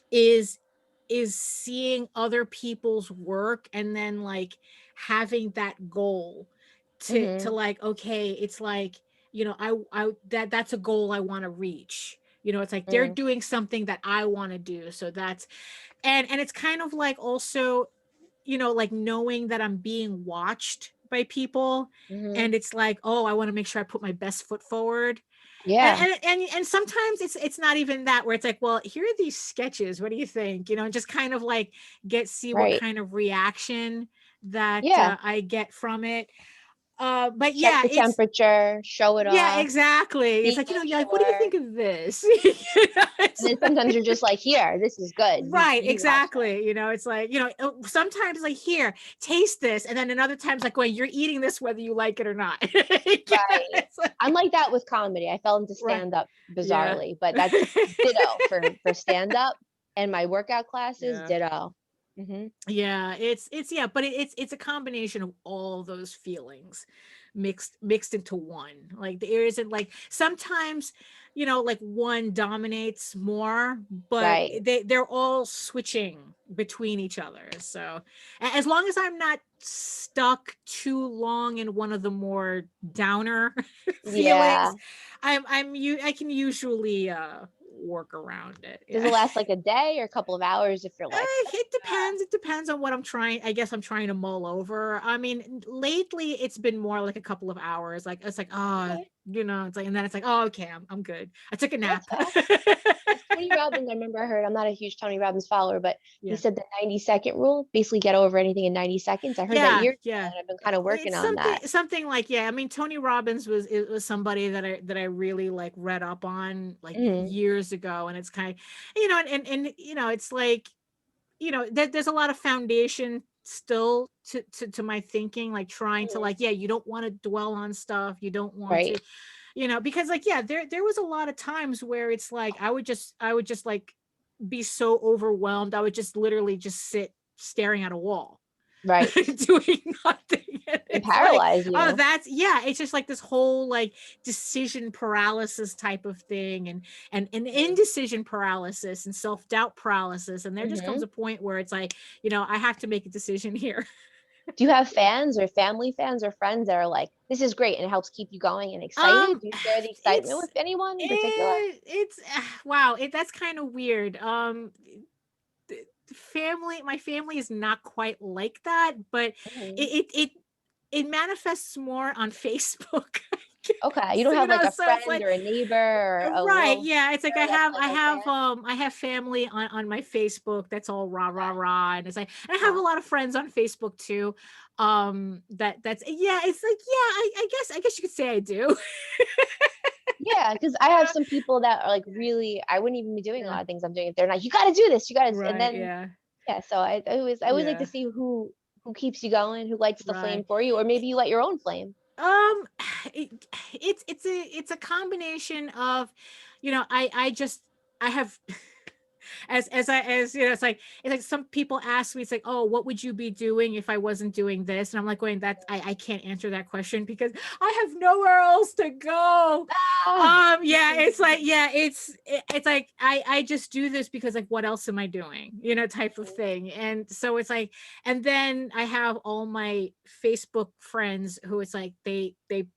is seeing other people's work and then like having that goal to like, okay, it's like, you know, I that's a goal I want to reach. You know, it's like they're doing something that I want to do. So that's, and it's kind of like also, you know, like knowing that I'm being watched by people, and it's like, oh, I want to make sure I put my best foot forward. Yeah. And sometimes it's not even that, where it's like, well, here are these sketches, what do you think, and just kind of like see what Right. kind of reaction that Yeah. I get from it. But Check yeah, the it's temperature, show it yeah, off, exactly. It's see, like, make you're like, what do you sure. think of this? It's And then sometimes you're just like, here, this is good. right, You watch it. exactly. It's like, sometimes like, here, taste this, and then another times like, going, you're eating this whether you like it or not. Right. It's like, I'm like that with comedy. I fell into right. stand up Yeah. bizarrely, but that's ditto for stand up and my workout classes, Yeah. ditto. Hmm. Yeah, it's yeah, but it's a combination of all those feelings mixed into one. Like, there isn't like, sometimes, like, one dominates more, but Right. they're all switching between each other. So as long as I'm not stuck too long in one of the more downer Yeah. feelings, I can usually work around it. Does Yeah. it last like a day or a couple of hours if you're like, It depends. It depends on what I guess I'm trying to mull over. I mean, lately it's been more like a couple of hours. Like, it's like, oh, okay, it's like, and then it's like, oh, okay, I'm good. I took a nap. that's fast. Tony Robbins, I remember I heard, I'm not a huge Tony Robbins follower, but he Yeah. said the 90-second rule, basically get over anything in 90 seconds. I heard that years ago, and I've been kind of working It's on that. something like, yeah. I mean, Tony Robbins was somebody that I really like read up on like Mhm. years ago, and it's kind of, and it's like, there's a lot of foundation still to my thinking, like trying to, like, yeah, you don't want to dwell on stuff, you don't want Right. to, because like, yeah, there was a lot of times where it's like I would just like be so overwhelmed, I would just literally just sit staring at a wall. Right. Doing nothing. And And it's like, paralyze oh, you. that's, yeah, it's just like this whole like decision paralysis type of thing, and indecision paralysis and self-doubt paralysis. And there just comes Hmm. a point where it's like, I have to make a decision here. Do you have fans or family fans or friends that are like, this is great and it helps keep you going and excited? Do you share the excitement with anyone in particular? It's wow, that's kind of weird. My family is not quite like that, but Mhm. it manifests more on Facebook. Okay. You don't So, have like a so it's friend like, or a neighbor or a right, little yeah, it's like I brother that's have like a fan? I have family on my Facebook that's all rah rah Okay. rah, and it's like, and I have a lot of friends on Facebook too. That's, yeah, it's like, yeah, I guess you could say I do. Yeah, because I have some people that are like really, I wouldn't even be doing a Yeah. lot of things I'm doing if they're like, you got to do this, you got to, and Right, then yeah. yeah. So I always like to Yeah. see who keeps you going, who lights the flame Right. for you, or maybe you light your own flame. Um, it's a combination of, I have it's like some people ask me, it's like, oh, what would you be doing if I wasn't doing this? And I'm like, going, that I can't answer that question because I have nowhere else to go. Ah, Yeah, it's like, yeah, it's like, I just do this because, like, what else am I doing, type of thing. And so it's like, and then I have all my Facebook friends who it's like they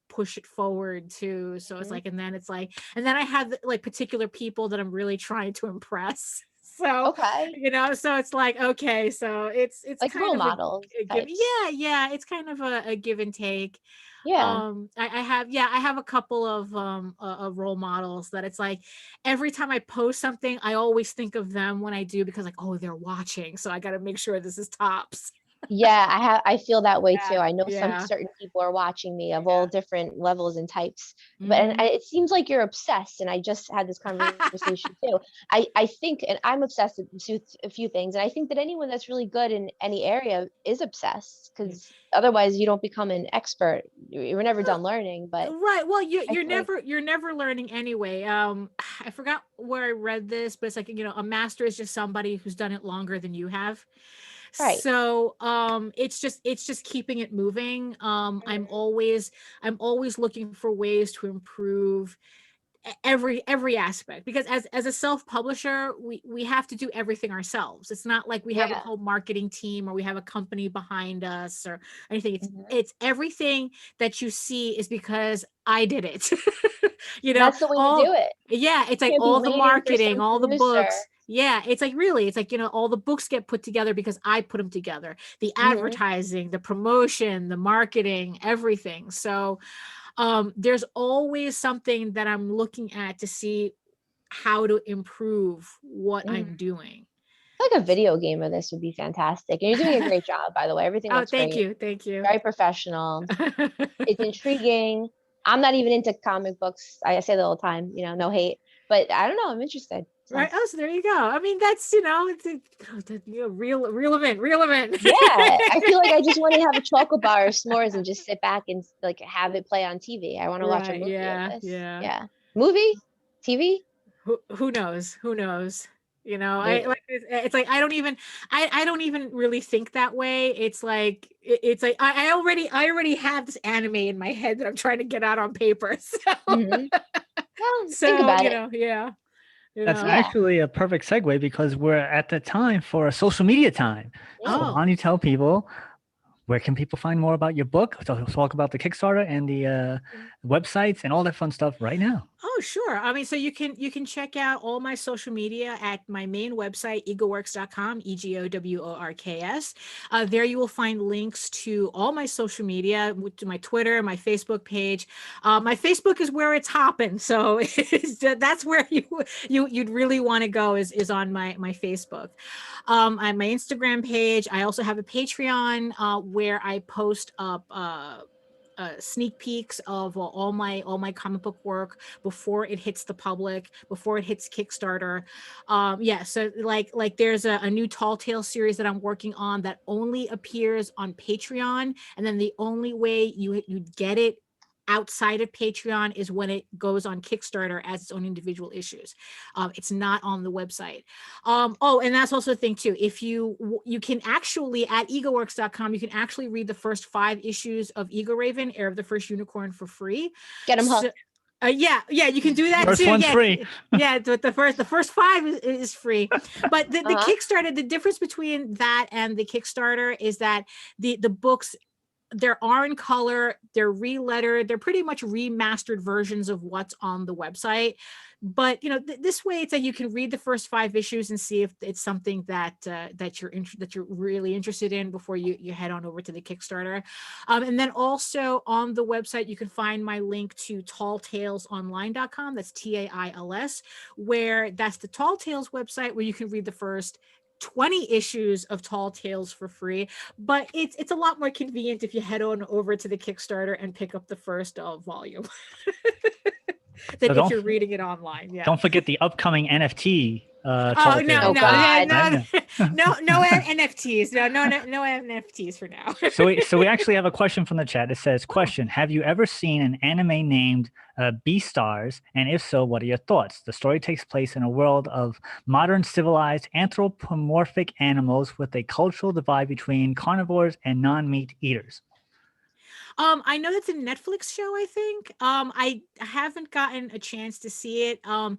push it forward too. So it's mhm. like, and then it's like, and then I have like particular people that I'm really trying to impress. So, Okay, so it's like, okay, so it's like kind role of models a give, types. yeah, it's kind of a give and take. Yeah, I have a couple of role models that it's like every time I post something, I always think of them when I do, because like, oh, they're watching, so I got to make sure this is tops. yeah. I feel that way too. Yeah, I know some yeah, certain people are watching me of all different levels and types, but hmm it seems like you're obsessed. And I just had this conversation too. I think, and I'm obsessed with a few things, and I think that anyone that's really good in any area is obsessed, because otherwise you don't become an expert. You're never done learning. But Right. Well, I feel like you're never learning anyway. I forgot where I read this, but it's like, a master is just somebody who's done it longer than you have. right. So it's just keeping it moving. I'm always looking for ways to improve every aspect, because as a self-publisher, we have to do everything ourselves. It's not like we have a Yeah. whole marketing team or we have a company behind us or anything. it's Mhm. it's everything that you see is because I did it. That's the way to All, do it. yeah, it's You like can't be all the waiting for marketing, some all the producer. books. Yeah, it's like, really, it's like, all the books get put together because I put them together. The Mhm. advertising, the promotion, the marketing, everything. So there's always something that I'm looking at to see how to improve what I'm doing. Like a video game of this would be fantastic. And you're doing a great job, by the way. Everything looks thank great. you. Thank you. Very professional. It's intriguing. I'm not even into comic books. I say that all the time, you know, no hate. But I don't know. I'm interested. So. Right. Oh, so there you go. I mean, that's, you know, it's a real event. Yeah. I feel like I just want to have a chocolate bar or s'mores and just sit back and like have it play on TV. I want to watch a movie of this. Yeah. Movie? TV? Who knows? Who knows? You know, it's like I don't even really think that way. It's like I already have this anime in my head that I'm trying to get out on paper. So, well, so think about you it. know, yeah. That's actually a perfect segue because we're at the time for a social media time. So why don't you tell people, where can people find more about your book? Talk about the Kickstarter and the websites and all that fun stuff right now. Oh, sure. I mean, so you can check out all my social media at my main website, egoworks.com, EGOWORKS. There you will find links to all my social media, to my Twitter, my Facebook page. My Facebook is where it's hopping. So that's where you'd really want to go is on my Facebook. On my Instagram page, I also have a Patreon where I post up sneak peeks of all my comic book work before it hits the public, before it hits Kickstarter. So like there's a new Tall Tale series that I'm working on that only appears on Patreon, and then the only way you get it outside of Patreon is when it goes on Kickstarter as its own individual issues. It's not on the website. And that's also the thing too. If you can actually at egoworks.com, you can actually read the first 5 issues of Ego Raven, Heir of the First Unicorn, for free. Get them hooked. Yeah, you can do that first too. One's free. Yeah, the first 5 is free. But the Kickstarter, the difference between that and the Kickstarter is that the books, there are in color, they're re-lettered, they're pretty much remastered versions of what's on the website. But you know, this way it's that you can read the first 5 issues and see if it's something that you're really interested in before you head on over to the Kickstarter. And then also on the website you can find my link to talltalesonline.com. That's TAILS, where that's the Tall Tales website where you can read the first 20 issues of Tall Tales for free, but it's a lot more convenient if you head on over to the Kickstarter and pick up the first volume than if you're reading it online. Yeah. Don't forget the upcoming NFT. No NFTs. No NFTs for now. So we actually have a question from the chat. It says, question, have you ever seen an anime named Beastars? And if so, what are your thoughts? The story takes place in a world of modern civilized anthropomorphic animals with a cultural divide between carnivores and non-meat eaters. I know that's a Netflix show, I think. I haven't gotten a chance to see it. I'm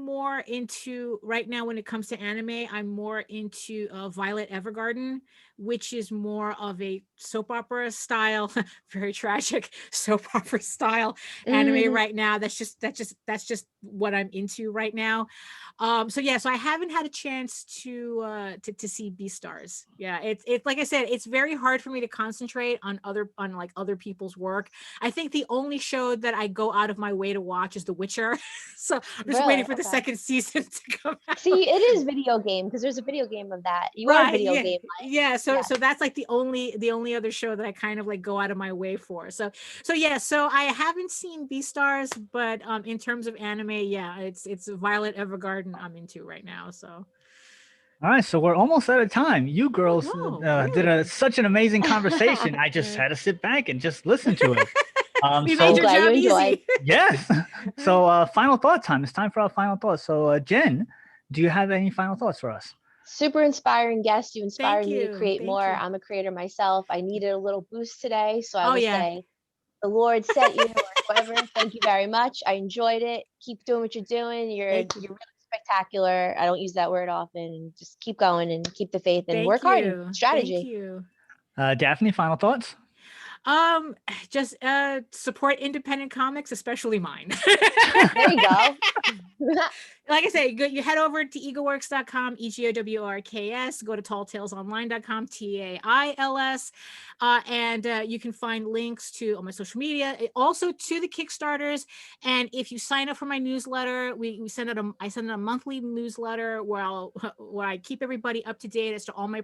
more into, right now when it comes to anime, I'm more into Violet Evergarden, which is more of a soap opera style, very tragic soap opera style anime right now. That's just what I'm into right now. So I haven't had a chance to see Beastars. Yeah, it's like I said, it's very hard for me to concentrate on other people's work. I think the only show that I go out of my way to watch is The Witcher. So I'm just waiting for the second season to come out. See, it is video game because there's a video game of that. You are a video game. So that's like the only other show that I kind of like go out of my way for. So I haven't seen Beastars, but in terms of anime, it's Violet Evergarden I'm into right now. So. All right, so we're almost out of time. You girls did such an amazing conversation. I just had to sit back and just listen to it. We made your job easy. Yes. So final thought time. It's time for our final thoughts. So Jen, do you have any final thoughts for us? Super inspiring guest. You inspired me to create more. You. I'm a creator myself. I needed a little boost today. So I would say the Lord sent you or whoever. Thank you very much. I enjoyed it. Keep doing what you're doing. You're really spectacular. I don't use that word often. Just keep going and keep the faith and work hard and strategy. Thank you. Daphne, final thoughts? Just support independent comics, especially mine. There you go. like I say, you head over to egoworks.com, EGOWORKS, go to talltalesonline.com, TAILS, and you can find links to all my social media, also to the Kickstarters. And if you sign up for my newsletter, I send out a monthly newsletter where I keep everybody up to date as to all my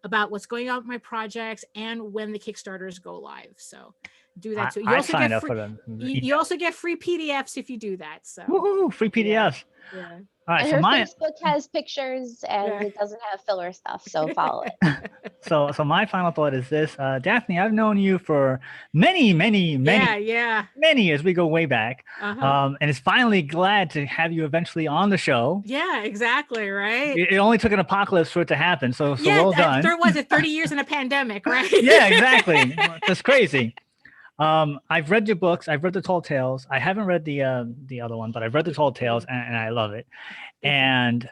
about what's going on with my projects and when the Kickstarters go live. So do that too. You also get free, you also get free PDFs if you do that. So woohoo, free PDFs. Yeah. All right. And So her my Facebook has pictures and it doesn't have filler stuff, so follow it. so my final thought is this, Daphne, I've known you for many years. We go way back. And it's finally glad to have you eventually on the show. Yeah, exactly. Right. It only took an apocalypse for it to happen. So well done. Was it 30 years in a pandemic, right? Yeah, exactly. That's crazy. I've read your books. I've read the Tall Tales. I haven't read the other one, but I've read the Tall Tales and I love it. And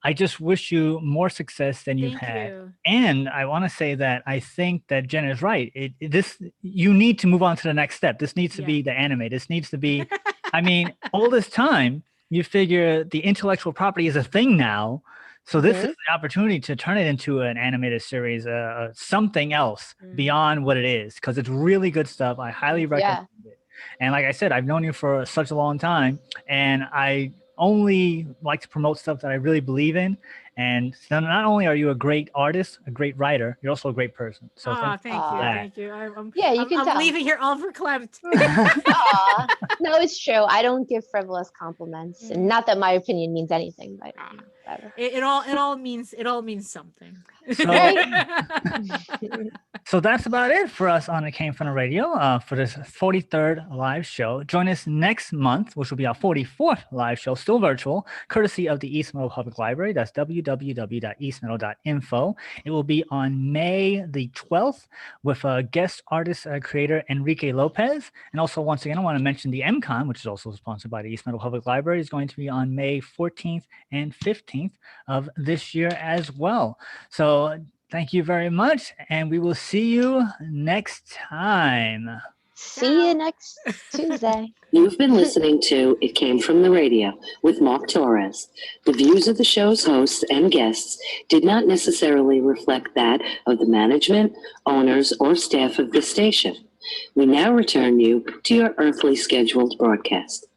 I just wish you more success than you've had. And I want to say that I think that Jen is right. You need to move on to the next step. This needs to be the anime. This needs to be, I mean, all this time you figure the intellectual property is a thing now. So this is the opportunity to turn it into an animated series, something else beyond what it is, because it's really good stuff. I highly recommend it. And like I said, I've known you for such a long time, and I only like to promote stuff that I really believe in. And so not only are you a great artist, a great writer, you're also a great person. So thank you. I'm tell. leaving here all verklempt. No, it's true. I don't give frivolous compliments, and not that my opinion means anything, but whatever. It all means something. So that's about it for us on It Came From the Radio for this 43rd live show. Join us next month, which will be our 44th live show, still virtual, courtesy of the East Meadow Public Library. That's www.eastmeadow.info. It will be on May the 12th with guest artist creator Enrique Lopez. And also, once again, I want to mention the MCon, which is also sponsored by the East Meadow Public Library, is going to be on May 14th and 15th of this year as well. So thank you very much, and we will see you next time. See you next Tuesday. You've been listening to It Came From the Radio with Mark Torres. The views of the show's hosts and guests did not necessarily reflect that of the management, owners, or staff of the station. We now return you to your earthly scheduled broadcast.